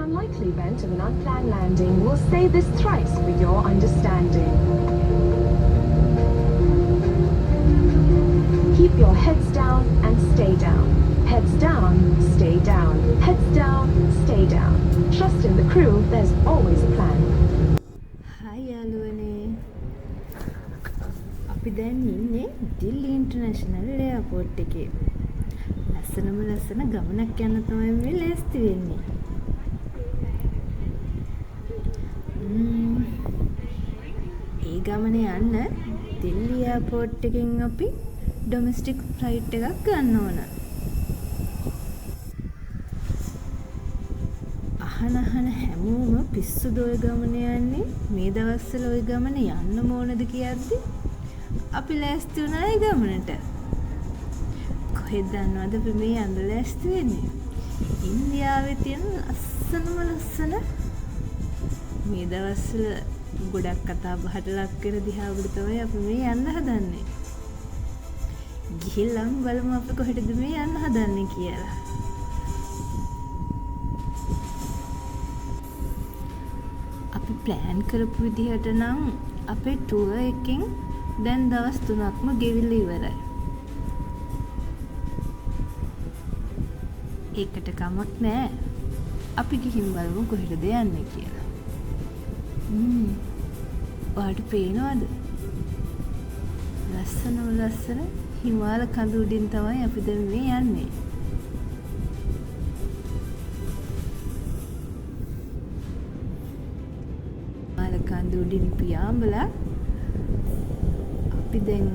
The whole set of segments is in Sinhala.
unlikely event of an unplanned landing, we'll say this thrice for your understanding. Keep your heads down and stay down. Heads down, stay down. Heads down, stay down. Trust in the crew, there's always a plan. Hi යාළුවනේ. අපි දැන් ඉන්නේ දිල්ලි ඉන්ටර්නැෂනල් එයාපෝට් එකේ. ලස්සන ගමනක් යන්න තමයි මේ ලෑස්ති වෙන්නේ. ඒ ගමනේ යන්න දිල්ලි එයාපෝට් එකෙන් අපි ඩොමෙස්ටික් ෆ්ලයිට් එකක් ගන්න ඕන. අහන හැමෝම පිස්සුද ඔය ගමන යන්නේ? මේ දවස්වල ඔය ගමන යන්න ඕනද කියද්දි අපි ලෑස්ති වුණා ඒ ගමනට. කොහෙද දන්නවද අපි මේ යන්න ලෑස්ති වෙන්නේ? ඉන්දියාවේ තියෙන ලස්සන මේ දවස්වල ගොඩක් කතා බහට ලක් වෙන දිහාවකට තමයි අපි මේ යන්න හදන්නේ. ගිහිල්ලා බලමු අපි කොහෙටද මේ යන්න හදන්නේ කියලා. අපි ප්ලෑන් කරපු විදිහට නම් අපේ ටුවර් එකෙන් දැන් දවස් 3ක්ම ගෙවිලා ඉවරයි. ඒකට කමක් නෑ. අපි ගිහින් බලමු කොහෙටද යන්නේ කියලා. ඔයාලට පේනවද? ලස්සන හිමාල කඳු උඩින් තමයි අපි දැන් මේ යන්නේ. හිමාල කඳු උඩින් පියාඹලා අපි දැන්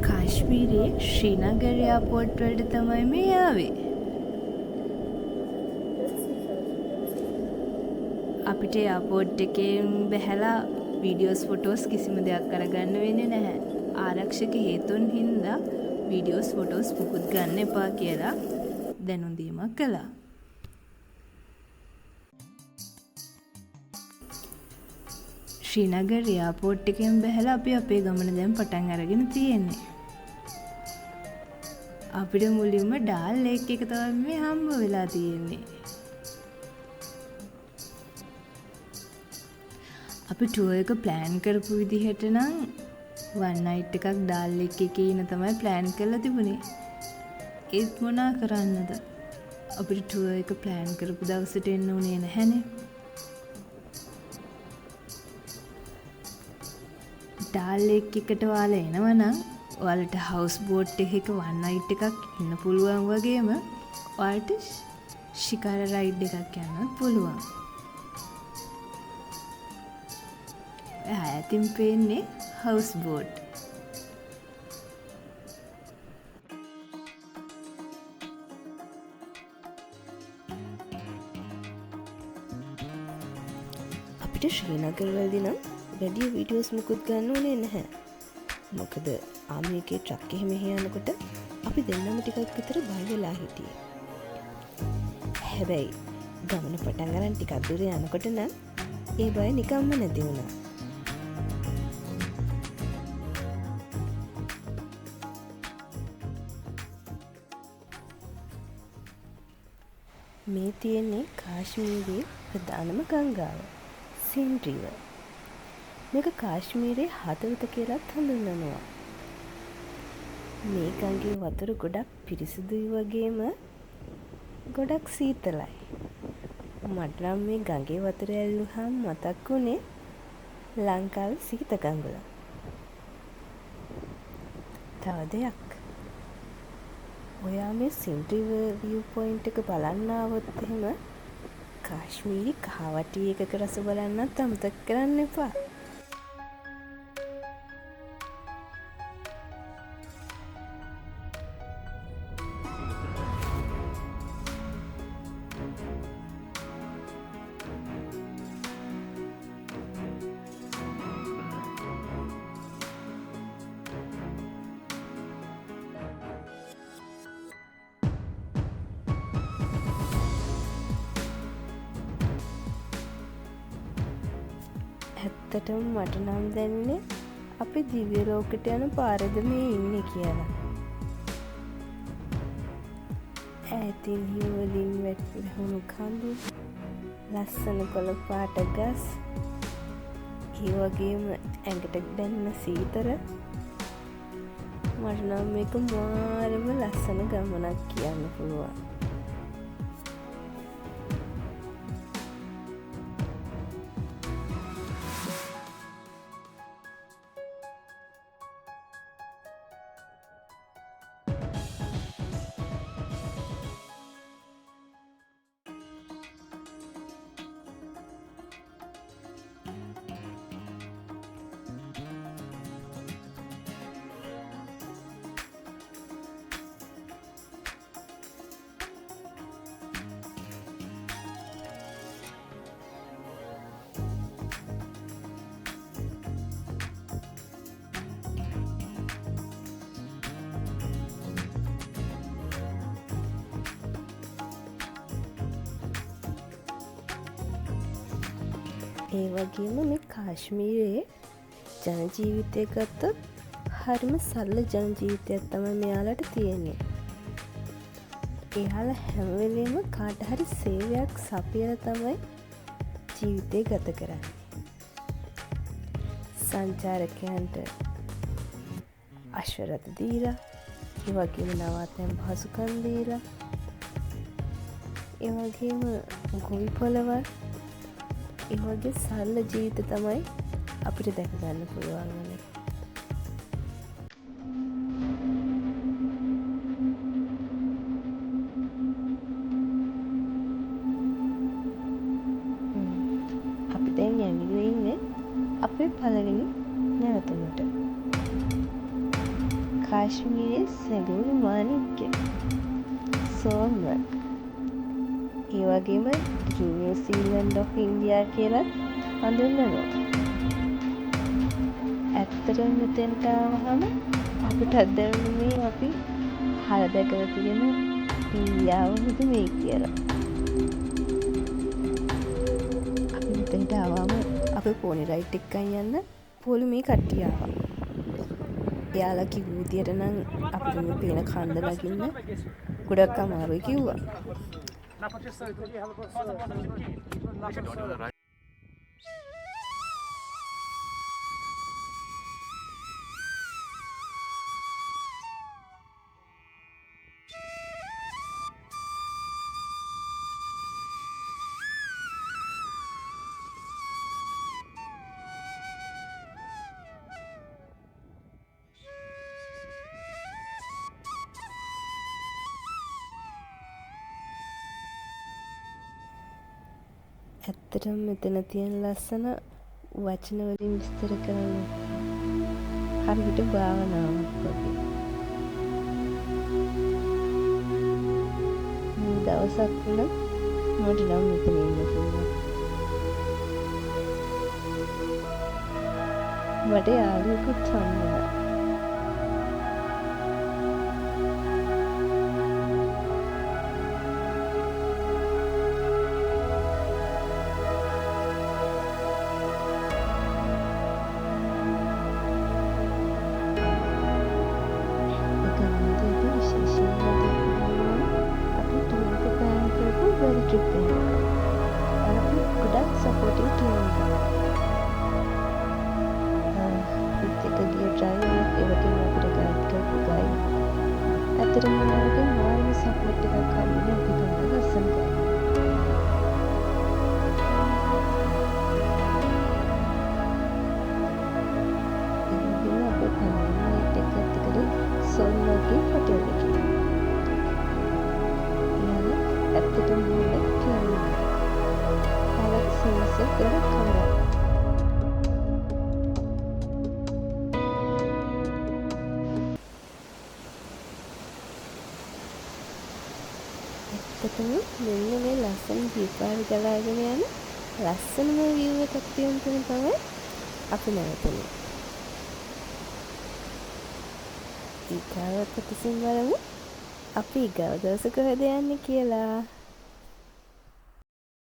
කාශ්මීරයේ ශ්‍රීනගර එයාපෝට් වලට තමයි මේ ආවේ. අපිට එයාපෝට් එකෙන් බැහැලා වීඩියෝස් ෆොටෝස් කිසිම දෙයක් අරගන්න වෙන්නේ නැහැ. ආරක්ෂක හේතුන් හින්දා වීඩියෝස් ෆොටෝස් මුකුත් ගන්න එපා කියලා දැනුම් දීමක් කළා. ශ්‍රීනගර එයාපෝට් එකෙන් බැහැලා අපි අපේ ගමන දැන් පටන් අරගෙන තියෙන්නේ. අපිට මුලින්ම ඩාල් ලේක් එක තමයි මේ හම්බ වෙලා තියෙන්නේ. අපි ටුවර් එක ප්ලෑන් කරපු විදිහට නම් වන් නයිට් එකක් ඩාල් ලේක් එකේ ඉන්න තමයි ප්ලෑන් කරලා තිබුණේ. ඒත් මොනා කරන්නද? අපිට ටුවර් එක ප්ලෑන් කරපු දවසට එන්න උනේ නැහැනේ. ඩාල් ලේක් එකට ඔයාලා එනවනම් ඔයාලට හවුස් බෝට් එකක වන් නයිට් එකක් ඉන්න පුළුවන් වගේම ඔයාලට ශිකාර රයිඩ් එකක් යන්නත් පුළුවන්. ඈතින් පේන්නේ හවුස් බෝට්. අපිට ශ්‍රීනගර වලදී නම් වැඩි වීඩියෝස් මුකුත් ගන්න ඕනේ නැහැ. මොකද ආමි එකේ ට්‍රක් එහෙම යනකොට අපි දෙන්නම ටිකක් විතර බය වෙලා හිටියේ. හැබැයි ගමන පටන් ගන්න ටිකක් දුර යනකොට නම් ඒ බය නිකම්ම නැති වුණා. මේ තියෙන්නේ කාශ්මීරයේ ප්‍රධානම ගංගාව සීන් රිවර්. මේක කාශ්මීරයේ හදවත කියලාත් හඳුන්වනවා. මේ ගඟේ වතුර ගොඩක් පිරිසිදුයි වගේම ගොඩක් සීතලයි. මට නම් මේ ගඟේ වතුර ඇල්ලුවාම මතක් වුණේ ලංකාවේ සීත ගඟුල. තව දෙයක්. ඔයා මේ සීන් රිවර් view point එක බලන්න ආවොත් එහෙම කාශ්මීරි කහවටි එකක රස බලන්නත් අමතක කරන්න එපා. ඇත්තටම මට නම් දැනෙන්නේ අපි දිව්‍ය ලෝකෙට යන පාරද මේ ඉන්නේ කියලා. ඈතින් හිම වලින් වැටුණු කඳු ලස්සන කොළ පාට ගස්, ඒ වගේම ඇඟට දැනෙන සීතල. මට නම් මේක මාරම ලස්සන ගමනක් කියන්න පුළුවන්. ඒ වගේම මේ කාශ්මීරයේ ජනජීවිතය ගත්තොත් හරිම සරල ජනජීවිතයක් තමයි මෙයාලට තියෙන්නේ. එයාලා හැම වෙලේම කාට හරි සේවයක් සපයලා තමයි ජීවිතේ ගත කරන්නේ. සංචාරකයන්ට අශ්වරථ දීලා, ඒ වගේම නවාතැන් පහසුකම් දීලා, ඒ වගේම ගොවි පොළවල්, ඒ වගේ සරල ජීවිත තමයි අපිට දැක ගන්න පුළුවන් වනේ. අපි දැන් ඇවිල්ලා ඉන්නේ අපේ පළවෙනි නැවතුමට. කාශ්මීරයේ සැඟවුණු මාණික්කය සෝන්වර්ක්. ඒ වගේම නිව්සීලන්ඩ් ඔෆ් ඉන්ඩියා කියලා හඳුන්වනවා. ඇත්තටම මෙතෙන්ට ආවහම අපිට දැනුනේ අපි හල දැකලා තියෙන ඉන්දියාවද මේ කියලා. අපි මෙතෙන්ට ආවම අපේ පොනි රයිඩ් එකකින් යන්න පොලිමේ කට්ටිය ආවා. එයාලා කිව්ව විදියට නම් අපිට මේ පේන කන්ද නගින්න ගොඩක් අමාරුයි කිව්වා. ඇත්තටම මෙතන තියෙන ලස්සන වචන වලින් විස්තර කරන්න හරියට භාවනාවක් වගේ. මේ දවසක් වල මට නම් මෙතන ඉන්න පුළුවන්. මට යාළුවෙකුත් හම්බ වුණා. supporting team එක ගිය ඩ්‍රයිවර් ඒවගේ අපිට ගයිඩ් කරපු ගයිඩ් ඇත්තටම ඔයාලගෙන් මාර්ග සපෝට් එකක් හම්බුනේ අපි දුන්න ලස්සන ගයිඩ්. ඉතින් අපේ පරණයිට් එකත් එක්කද සොල්ලගේ හොටෙල් එකේ. යාළුවා ඇත්තටම හොඳ කියන්නේ. Alexis Gurukara. ඇත්තටම මෙන්න මේ ලස්සන දීපාවලි ගලාගෙන යන ලස්සනම view එකක් තියෙන තැන තමයි අපි නැවතුනේ. ඊගාව ප්‍රතිසින් බලමු අපි ඊගාව දවසේ කොහෙද යන්නේ කියලා.